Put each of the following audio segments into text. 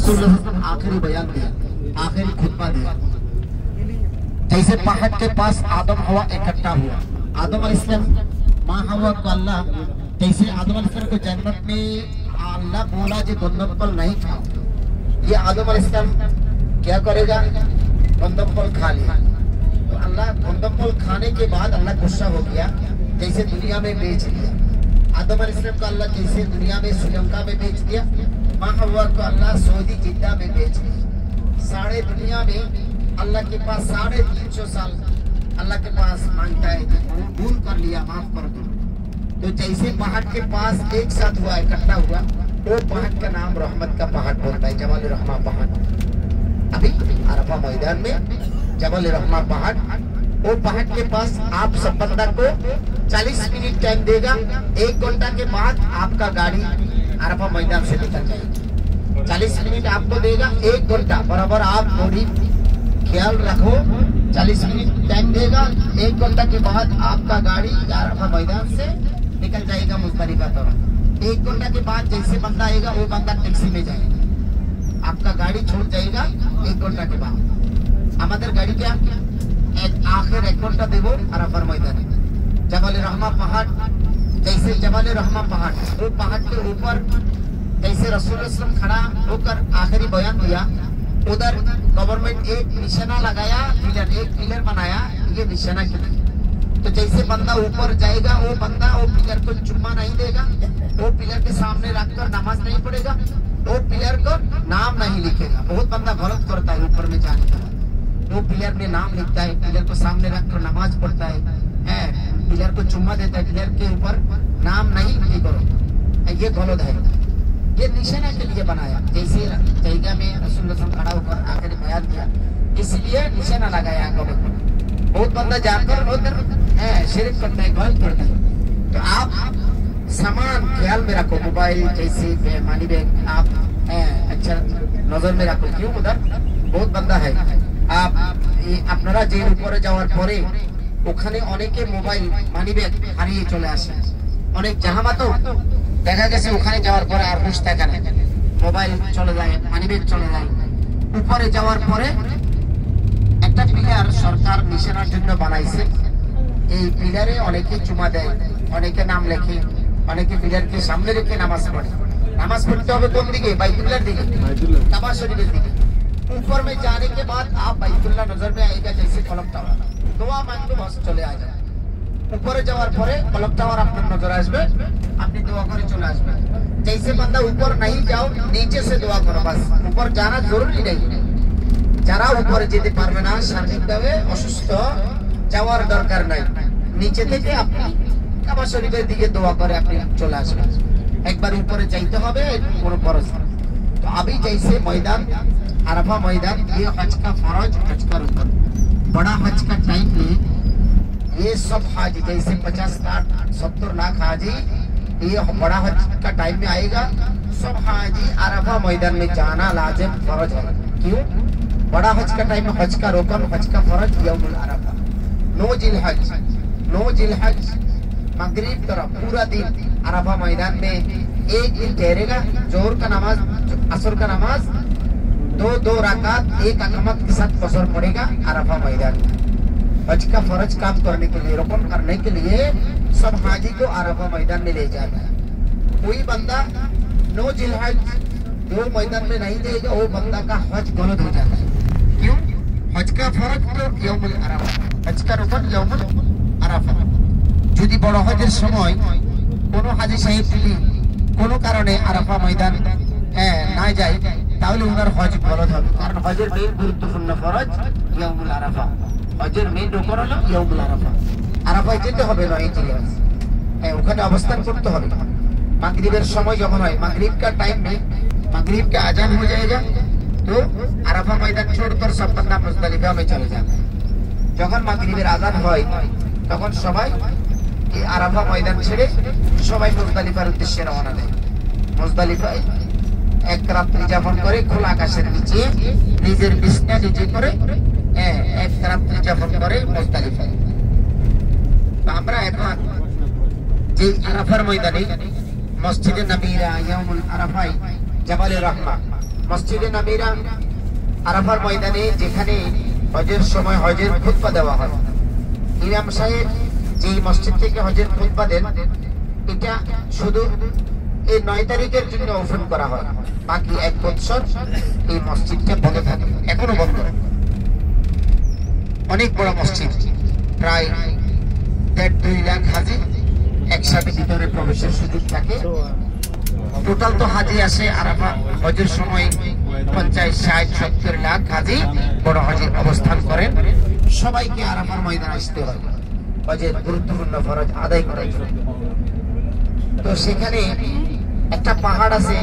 आखिरी बयान दिया, आखिरी खुतबा दिया। जैसे पहाड़ के पास आदम हवा इकट्ठा हुआ, आदम अलैहिस्सलाम माँ हवा को अल्लाह, जैसे आदम अलैहिस्सलाम को जन्नत में अल्लाह बोला जो गंदम फल नहीं खाओ, ये आदम अलैहिस्सलाम क्या करेगा, गंदम फल खा लिया। तो अल्लाह गंदम फल खाने के बाद अल्लाह गुस्सा हो गया, जैसे दुनिया में बेच दिया। आदम अलैहिस्सलाम को अल्लाह जैसे दुनिया में श्रीलंका में बेच दिया, माँ हवा को अल्लाह सऊदी जिद्दा में बेच दिया। सारे दुनिया में अल्लाह के पास 350 साल अल्लाह के पास मांगता है कि भूल कर लिया, माफ कर दो। तो जैसे पहाड़ के पास एक साथ हुआ, इकट्ठा हुआ, वो पहाड़ का नाम रहमत का पहाड़ बोलता है, जबल रहमा पहाड़। अभी अरफा मैदान में जबल रहमा पहाड़, वो पहाड़ के पास आप सब बंदा को 40 मिनट टाइम देगा, 1 घंटा के बाद आपका गाड़ी अरफा मैदान से निकल जाएगी। 40 मिनट आपको देगा, 1 घंटा बराबर आप थोड़ी ख्याल रखो। 40 मिनट टाइम देगा, 1 घंटा के बाद आपका गाड़ी अरफा मैदान से निकल जाएगा मुज़दलिफा तरफ। 1 घंटा के बाद जैसे बंदा आएगा वो बंदा टैक्सी में जाएगा, आपका गाड़ी छोड़ जाएगा 1 घंटा के बाद। हमारे गाड़ी क्या आखिर 1 घंटा देवो अरफा मैदान जबल रहमा पहाड़। जैसे जबल रहमा पहाड़, वो पहाड़ के ऊपर जैसे रसूल सल्लल्लाहु खड़ा होकर आखिरी बयान दिया, उधर गवर्नमेंट एक निशाना लगाया, एक पिलर बनाया, ये निशाना के लिए। तो जैसे बंदा ऊपर जाएगा वो बंदा वो पिलर को चुम्मा नहीं देगा, वो पिलर के सामने रखकर नमाज नहीं पढ़ेगा, वो पिलर को नाम नहीं लिखेगा। बहुत बंदा गलत करता है ऊपर में जाने का, वो पिलर में नाम लिखता है, पिलर को सामने रखकर नमाज पढ़ता है, पिलर को चुम्मा देता है, पिलर के ऊपर नाम नहीं करो, ये गलत है। ये निशाना के लिए बनाया, जैसे जगह में रसूल खड़ा होकर आखिरी बयान दिया, इसलिए निशाना लगाया गवर्नमेंट। बहुत बंदा जाकर उधर शिरक करता है, गलत करता है। तो आप सामान ख्याल में रखो, मोबाइल जैसे मनी बैग आप अच्छा नजर में रखो। क्यों उधर बहुत बंदा है, आप আপনারা যে উপরে যাওয়ার পরে ওখানে অনেকে মোবাইল মানি ব্যাগ হারিয়ে চলে আসে। অনেক জাহামাতো দেখা গেছে ওখানে যাওয়ার পরে আর হুঁশ থাকে না, মোবাইল চলে যায়, মানি ব্যাগ চলে যায়। উপরে যাওয়ার পরে একটা পিলার সরকার নিশানার জন্য বানাইছে, এই পিলারে অনেকে চুমা দেয়, অনেকে নাম লেখে, অনেকে পিলারকে সামনে রেখে নামাজ পড়ে। নামাজ পড়তে হবে কোন দিকে? বাইতুল্লাহর দিকে, কাবা শরীফের দিকে। ऊपर में जाने के बाद आप बैतुल्लाह नजर में आएगा, जैसे कलक टावर दुआ मांगो बस चले आ जाए। ऊपर যাওয়ার পরে কলক টাওয়ার আপনার নজর আসবে, আপনি দোয়া করে চলে আসবেন। जैसे बंदा ऊपर नहीं जाओ, नीचे से दुआ करो, बस ऊपर जाना जरूरी नहीं। যারা উপরে যেতে পারবে না, শারীরিকভাবে অসুস্থ, যাওয়ার দরকার নাই, নিচে থেকে আপনি কাবা শরীফের দিকে দোয়া করে আপনি চলে আসবেন। একবার উপরে যাইতে হবে কোনো ফরজ। तो अभी जैसे मैदान अरफा मैदान, ये हज का फरज, हज का रुकन, बड़ा हज का टाइम में ये सब हाजी जैसे 50 लाख 70 लाख हाजी ये बड़ा हज का टाइम में आएगा। सब हाजी अरफा मैदान में जाना लाजिम फरज है। क्यों? बड़ा हज का टाइम में हज का रुकन, हज का फरज यौमुल अरफा। 9 जिलहज मगरिब तरफ पूरा दिन अरफा मैदान में 1 दिन ठहरेगा। जोहर का नमाज, असर का नमाज 2 रकात 1 अकमत के साथ कसर पड़ेगा अरफा मैदान में। हज का फरज काम करने के लिए, रुकन करने के लिए सब हाजी को अरफा मैदान में ले जाता है। कोई बंदा 9 जिलहज जो मैदान में नहीं देगा, वो बंदा का हज गलत हो जाता है। क्यों? हज का फरज तो यौमुल अरफा, हज का रुकन यौमुल अरफा। যদি বড় হজের সময় কোনো হাজী সাহেব যদি কোনো কারণে আরাফা ময়দান না যায়, তাহলে ওনার হজ ফরজ হবে। কারণ হজের মেইন গুরুত্বপূর্ণ ফরজ ইয়াউমুল আরাফা, হজের মেইন রুকন হলো ইয়াউমুল আরাফা। আরাফায় যেতে হবে, নয় জিলহজ, ওখানে অবস্থান করতে হবে। মাগরিবের সময় যখন হয়, মাগরিব का टाइम में मागरिब का अजान हो जाएगा, तो अरफा मैदान छोड़कर सब बंदा मुजदलिफा में चले जाते हैं। যখন মাগরিবের আজান হয় তখন সবাই এই আরাফা ময়দান ছেড়ে সবাই মুজদালিফার উদ্দেশ্যে রওনা দেয়। মুজদালিফায় এক রাত্রি যাপন করে খোলা আকাশের নিচে নিজের বিছানা নিজে করে এক রাত্রি যাপন করে মুজদালিফায়। তো আমরা এখন যে আরাফার ময়দানে মসজিদে নবীরা ইয়াউমুল আরাফায় জাবালে রহমা মসজিদে নবীরা আরাফার ময়দানে যেখানে হজের সময় হজের খুতবা দেওয়া হয়, ইমাম সাহেব যে মসজিদ থেকে হজের খুতবা দেন, এটা শুধু এই 9 তারিখের জন্য ওপেন করা হয়, বাকি 1 বছর এই মসজিদটা বন্ধ থাকে, এখনো বন্ধ। অনেক বড় মসজিদ, প্রায় 1.5-2 লাখ হাজি একসাথে ভিতরে প্রবেশের সুযোগ থাকে। টোটাল তো হাজি আসে আরাফা হজের সময় 50-60-70 লাখ হাজি বড় হজে অবস্থান করেন। সবাইকে আরাফার ময়দানে আসতে হয় হজের গুরুত্বপূর্ণ ফরজ আদায় করার জন্য। তো সেখানে একটা পাহাড় আছে,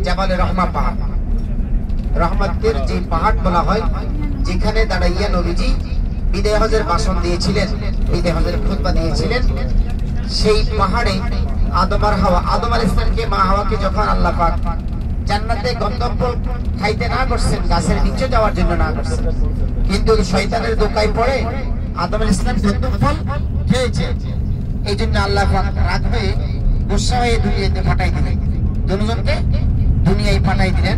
জাবালে রহমা পাহাড়, রহমতের যে পাহাড় বলা হয়, যেখানে দাঁড়াইয়া নবীজি বিদায় হজের ভাষণ দিয়েছিলেন, বিদায় হজের খুতবা দিয়েছিলেন। সেই পাহাড়ে আদম আর হাওয়া, আদম আলাইহিস সালামকে মা হাওয়াকে যখন আল্লাহ পাক জান্নাতে গন্ধব খাইতে না করছেন, গাছের নিচে যাওয়ার জন্য না করছেন, কিন্তু শয়তানের ধোঁকায় পড়ে আদম আলাইহিস সালাম গন্ধব ফল খেয়েছে। এই জন্য আল্লাহ পাক রাগ হয়ে গুসা হয়ে দুনিয়াতে পাঠাই দিলেন, দুজনকে দুনিয়ায় পাঠাই দিলেন।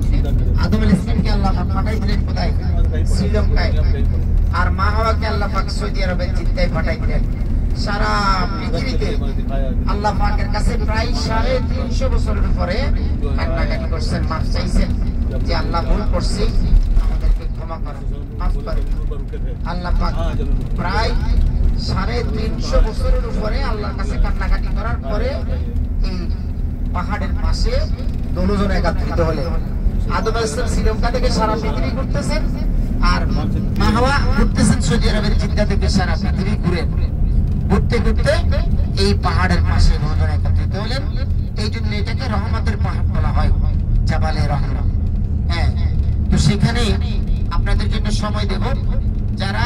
আদম আলাইহিস সালামকে আল্লাহ পাক পাঠাই দিলেন কোথায়? শ্রীলঙ্কায়। আর মা হাওয়াকে আল্লাহ পাক সৌদি আরবের জিদ্দায় পাঠাই দিলেন। সারা পৃথিবীতে আল্লাহ পাকের কাছে প্রায় 350 বছরের পরে কান্নাকাটি করছেন, মাফ চাইছেন যে আল্লাহ ভুল করছি, আমাদেরকে ক্ষমা করুন, মাফ করুন। আল্লাহ পাক প্রায় 350 বছরের উপরে আল্লাহর কাছে কান্নাকাটি করার পরে এই পাহাড়ের পাশে দুজন একত্রিত হলেন। আদম আলাইহিস সালাম শ্রীলঙ্কা থেকে সারা পৃথিবী ঘুরতেছেন, আর মা হাওয়া ঘুরতেছেন সৌদি আরবের জিদ্দা থেকে সারা পৃথিবী ঘুরে। ঘুরতে ঘুরতে এই পাহাড়ের পাশে দুজন একত্রিত হলেন। এই জন্য এটাকে রহমতের পাহাড় বলা হয়, জাবালে রহমত। হ্যাঁ, তো সেখানে আপনাদের জন্য সময় দেব, যারা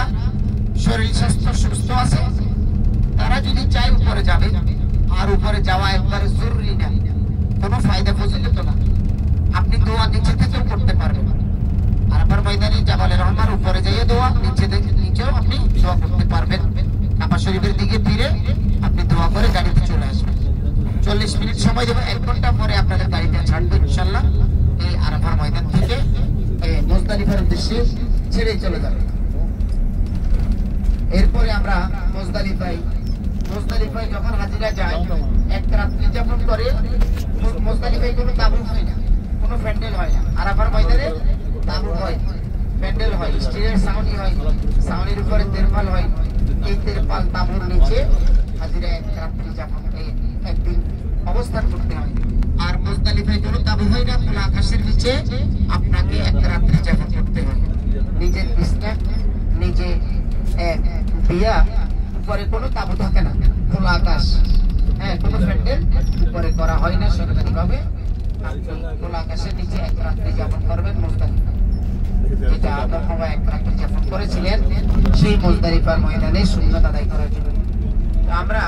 শরীর স্বাস্থ্য সুস্থ আছে তারা যদি চায় উপরে যাবে, আর উপরে যাওয়া একবারে জরুরি না, কোনো ফায়দা ফজিলত না। আপনি দোয়া নিচে থেকেও করতে পারবেন। আরাফার ময়দানে জাবালে রহমার উপরে যাইয়ে দোয়া, নিচেও আপনি দোয়া করতে পারবেন। কাবা শরীফের দিকে ফিরে আপনি দোয়া করে গাড়িতে চলে আসবেন। 40 মিনিট সময় দেবো, 1 ঘন্টা পরে আপনাদের গাড়িটা ছাড়বে ইনশাল্লাহ। এই আরাফার ময়দান থেকে মুজদালিফার উদ্দেশ্যে ছেড়ে চলে যাবে। এরপরে আমরা মুজদালিফায় যখন হাজিরা যায়, 1 রাত্রি যাপন করে। মুজদালিফায় কোনো তাবু হয় না, কোনো প্যান্ডেল হয় না। আরাফার ময়দানে তাবু হয়, প্যান্ডেল হয়, স্টিলের ছাউনি হয়, ছাউনির উপরে তেরপাল হয়। এই তেরপাল তাবুর নিচে হাজিরা 1 রাত্রি যাপন, 1 দিন অবস্থান করতে হয়। আর মুজদালিফায় কোনো তাবু হয় না, খোলা আকাশের নিচে আপনাকে 1 রাত্রি যাপন করতে হয়। নিজের বিছনা নিজে দিয়া, উপরে কোনো তাবু থাকে না, খোলা আকাশ। হ্যাঁ, কোনো প্যান্ডেল উপরে করা হয় না সরকারিভাবে। খোলা আকাশের নিচে 1 রাত্রি যাপন করবেন মুজদালিফায়। যেটা আদম হাওয়া 1 রাত্রি যাপন করেছিলেন সেই মুজদালিফার ময়দানে সুন্নাত আদায় করার জন্য। আমরা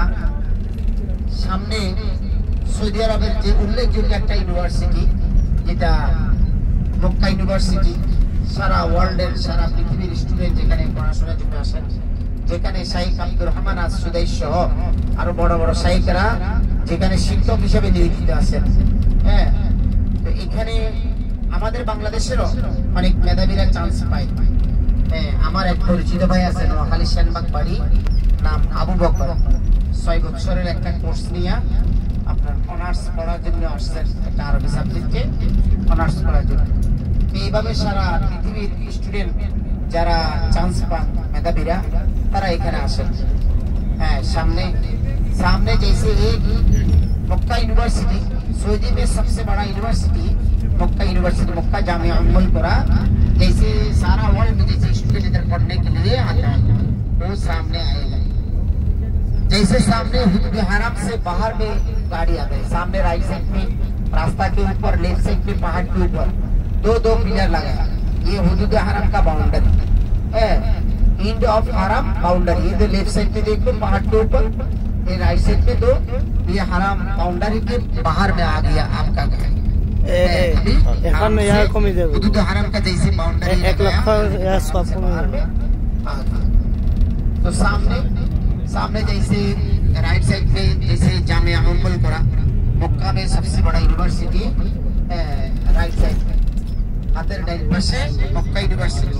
সামনে সৌদি আরবের যে উল্লেখযোগ্য একটা ইউনিভার্সিটি, যেটা মক্কা ইউনিভার্সিটি, সারা ওয়ার্ল্ডের সারা পৃথিবীর স্টুডেন্ট যেখানে পড়াশোনার জন্য আসেন, যেখানে শাইখ আব্দুর রহমান আস-সুদাইস সহ আরো বড় বড় শাইখরা যেখানে শিক্ষক হিসেবে নিয়োজিত আছেন। হ্যাঁ, তো এখানে আমাদের বাংলাদেশেরও অনেক মেধাবীরা চান্স পায়। হ্যাঁ, আমার এক পরিচিত ভাই আছে নোয়াখালী সেনবাগ বাড়ি, নাম আবু বকর। 6 বছরের একটা কোর্স নিয়ে আপনার অনার্স পড়ার জন্য আসছেন, একটা আরবি সাবজেক্টে অনার্স পড়ার জন্য। এইভাবে সারা পৃথিবীর স্টুডেন্ট যারা চান্স পান মেধাবীরা, তারা এখানে আসেন। হ্যাঁ, सामने जैसे एक मक्का यूनिवर्सिटी, सऊदी में सबसे बड़ा यूनिवर्सिटी मक्का यूनिवर्सिटी, मक्का जामिया उम्मुल कुरा, जैसे सारा वर्ल्ड में जैसे स्टूडेंट इधर पढ़ने के लिए आता है, वो सामने आएगा। जैसे सामने हुदूद हरम से बाहर में गाड़ी आ गई, सामने राइट साइड में रास्ता के ऊपर, लेफ्ट साइड में पहाड़ के ऊपर दो पिलर लगा है। ये हुदूद हरम का बाउंड्री है, एंड ऑफ हरम बाउंड्री। ये तो लेफ्ट साइड में देखो पहाड़ के ऊपर, ये राइट साइड में दो, ये हरम बाउंड्री के बाहर में आ गया आपका घर। हुदूद हरम का जैसे बाउंड्री तो सामने जैसे राइट साइड पे जैसे जामिया उम्मुल कुरा, मक्का में सबसे बड़ा यूनिवर्सिटी राइट साइड में। হাতের ডাইন পাশে মক্কা ইউনিভার্সিটি।